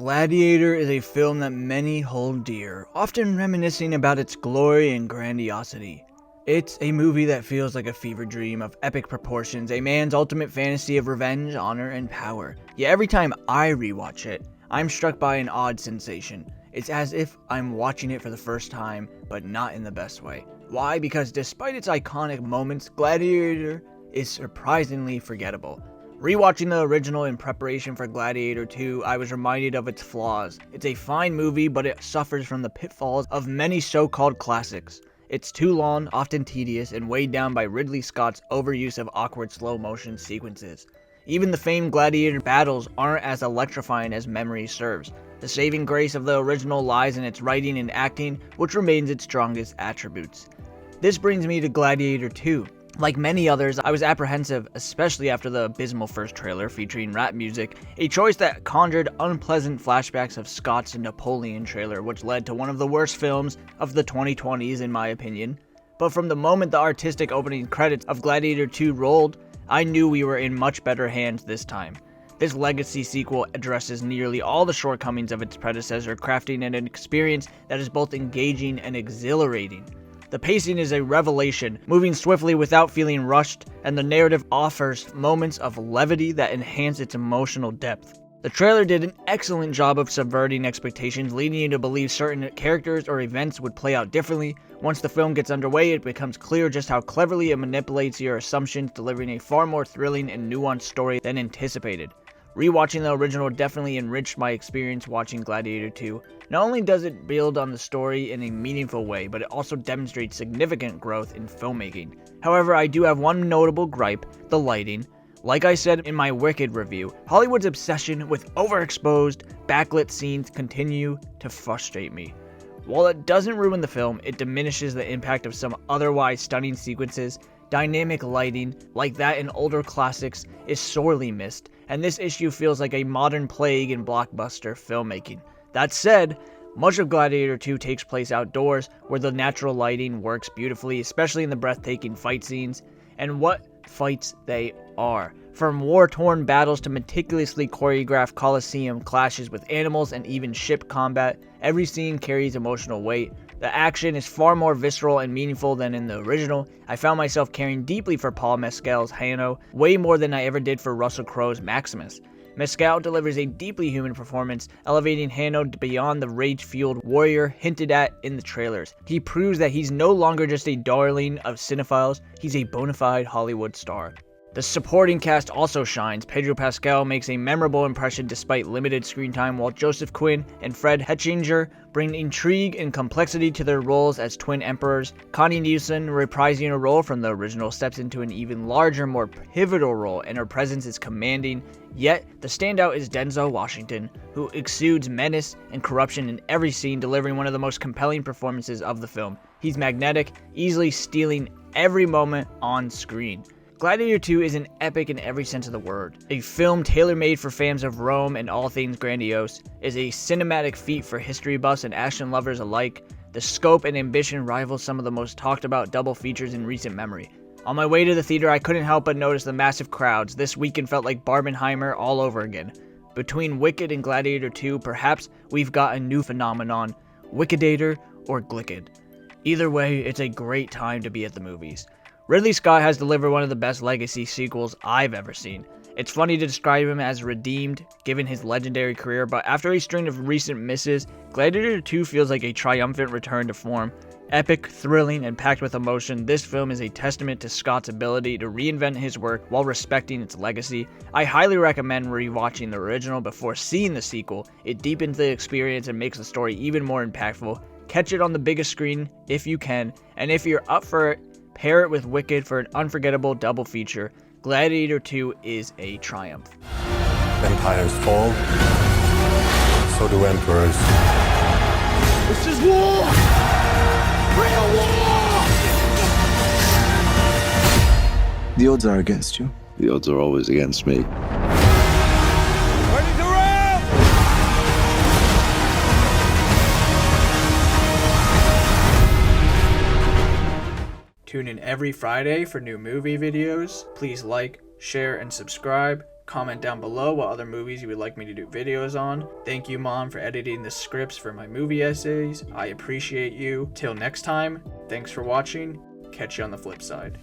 Gladiator is a film that many hold dear, often reminiscing about its glory and grandiosity. It's a movie that feels like a fever dream of epic proportions, a man's ultimate fantasy of revenge, honor, and power. Yet every time I rewatch it, I'm struck by an odd sensation. It's as if I'm watching it for the first time, but not in the best way. Why? Because despite its iconic moments, Gladiator is surprisingly forgettable. Rewatching the original in preparation for Gladiator 2, I was reminded of its flaws. It's a fine movie, but it suffers from the pitfalls of many so-called classics. It's too long, often tedious, and weighed down by Ridley Scott's overuse of awkward slow-motion sequences. Even the famed Gladiator battles aren't as electrifying as memory serves. The saving grace of the original lies in its writing and acting, which remains its strongest attributes. This brings me to Gladiator 2. Like many others, I was apprehensive, especially after the abysmal first trailer featuring rap music, a choice that conjured unpleasant flashbacks of Scott's Napoleon trailer, which led to one of the worst films of the 2020s in my opinion. But from the moment the artistic opening credits of Gladiator 2 rolled, I knew we were in much better hands this time. This legacy sequel addresses nearly all the shortcomings of its predecessor, crafting an experience that is both engaging and exhilarating. The pacing is a revelation, moving swiftly without feeling rushed, and the narrative offers moments of levity that enhance its emotional depth. The trailer did an excellent job of subverting expectations, leading you to believe certain characters or events would play out differently. Once the film gets underway, it becomes clear just how cleverly it manipulates your assumptions, delivering a far more thrilling and nuanced story than anticipated. Rewatching the original definitely enriched my experience watching Gladiator 2. Not only does it build on the story in a meaningful way, but it also demonstrates significant growth in filmmaking. However, I do have one notable gripe: the lighting. Like I said in my Wicked review, Hollywood's obsession with overexposed, backlit scenes continue to frustrate me. While it doesn't ruin the film, it diminishes the impact of some otherwise stunning sequences. Dynamic lighting, like that in older classics, is sorely missed, and this issue feels like a modern plague in blockbuster filmmaking. That said, much of Gladiator 2 takes place outdoors, where the natural lighting works beautifully, especially in the breathtaking fight scenes. And what fights they are! From war-torn battles to meticulously choreographed Colosseum clashes with animals and even ship combat, every scene carries emotional weight. The action is far more visceral and meaningful than in the original. I found myself caring deeply for Paul Mescal's Hanno, way more than I ever did for Russell Crowe's Maximus. Mescal delivers a deeply human performance, elevating Hanno beyond the rage-fueled warrior hinted at in the trailers. He proves that he's no longer just a darling of cinephiles, he's a bona fide Hollywood star. The supporting cast also shines. Pedro Pascal makes a memorable impression despite limited screen time, while Joseph Quinn and Fred Hetchinger bring intrigue and complexity to their roles as twin emperors. Connie Nielsen, reprising a role from the original, steps into an even larger, more pivotal role, and her presence is commanding. Yet, the standout is Denzel Washington, who exudes menace and corruption in every scene, delivering one of the most compelling performances of the film. He's magnetic, easily stealing every moment on screen. Gladiator 2 is an epic in every sense of the word. A film tailor-made for fans of Rome and all things grandiose, is a cinematic feat for history buffs and action lovers alike. The scope and ambition rival some of the most talked about double features in recent memory. On my way to the theater, I couldn't help but notice the massive crowds. This weekend felt like Barbenheimer all over again. Between Wicked and Gladiator 2, perhaps we've got a new phenomenon: Wickadator or Glicked. Either way, it's a great time to be at the movies. Ridley Scott has delivered one of the best legacy sequels I've ever seen. It's funny to describe him as redeemed, given his legendary career, but after a string of recent misses, Gladiator 2 feels like a triumphant return to form. Epic, thrilling, and packed with emotion, this film is a testament to Scott's ability to reinvent his work while respecting its legacy. I highly recommend rewatching the original before seeing the sequel. It deepens the experience and makes the story even more impactful. Catch it on the biggest screen if you can, and if you're up for it, pair it with Wicked for an unforgettable double feature. Gladiator 2 is a triumph. Empires fall, so do emperors. This is war! Real war! The odds are against you. The odds are always against me. Ready to ramp! Tune in every Friday for new movie videos. Please like, share, and subscribe. Comment down below what other movies you would like me to do videos on. Thank you, Mom, for editing the scripts for my movie essays. I appreciate you. Till next time, thanks for watching. Catch you on the flip side.